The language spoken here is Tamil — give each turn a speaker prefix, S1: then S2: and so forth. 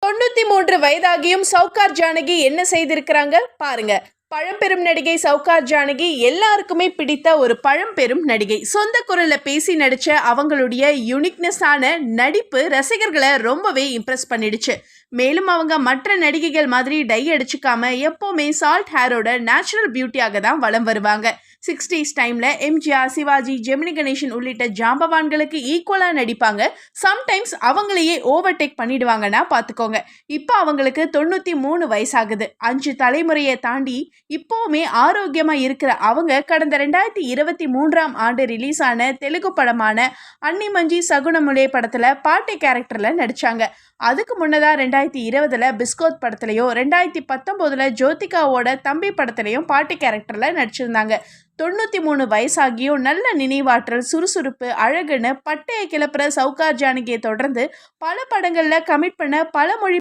S1: 93 வயதாகியும் சவுகார் ஜானகி என்ன செய்திருக்கிறாங்க பாருங்க. பழம்பெரும் நடிகை சவுகார் ஜானகி எல்லாருக்குமே பிடித்த ஒரு பழம்பெரும் நடிகை. சொந்த குரல்ல பேசி நடிச்ச அவங்களுடைய யூனிக்னஸான நடிப்பு ரசிகர்களை ரொம்பவே இம்ப்ரெஸ் பண்ணிடுச்சு. மேலும் அவங்க மற்ற நடிகைகள் மாதிரி டை அடிச்சுக்காம எப்பவுமே சால்ட் ஹேரோட நேச்சுரல் பியூட்டியாக தான் வலம் வருவாங்க. 60s டைம்ல எம்ஜிஆர், சிவாஜி, ஜெமினி கணேசன் உள்ளிட்ட ஜாம்பவான்களுக்கு ஈக்குவலா நடிப்பாங்க. சம்டைம்ஸ் அவங்களையே ஓவர்டேக் பண்ணிடுவாங்கன்னா பார்த்துக்கோங்க. இப்போ அவங்களுக்கு 93 வயசாகுது. 5 தலைமுறையை தாண்டி இப்போவுமே ஆரோக்கியமா இருக்கிற அவங்க கடந்த 2023ஆம் ஆண்டு ரிலீஸ் ஆன தெலுங்கு படமான அன்னி மஞ்சி சகுனமுலே படத்துல பாட்டி கேரக்டர்ல நடிச்சாங்க. அதுக்கு முன்னதா 2020ல பிஸ்கோத் படத்துலையும் 2019ல ஜோதிகாவோட தம்பி படத்துலையும் பாட்டி கேரக்டர்ல நடிச்சிருந்தாங்க. 93 வயசாகியும் நல்ல நினைவாற்றல், சுறுசுறுப்பு, அழகுன்னு பட்டைய கிளப்புற சவுகார் ஜானகியை தொடர்ந்து பல படங்கள்ல கமிட் பண்ண பல மொழி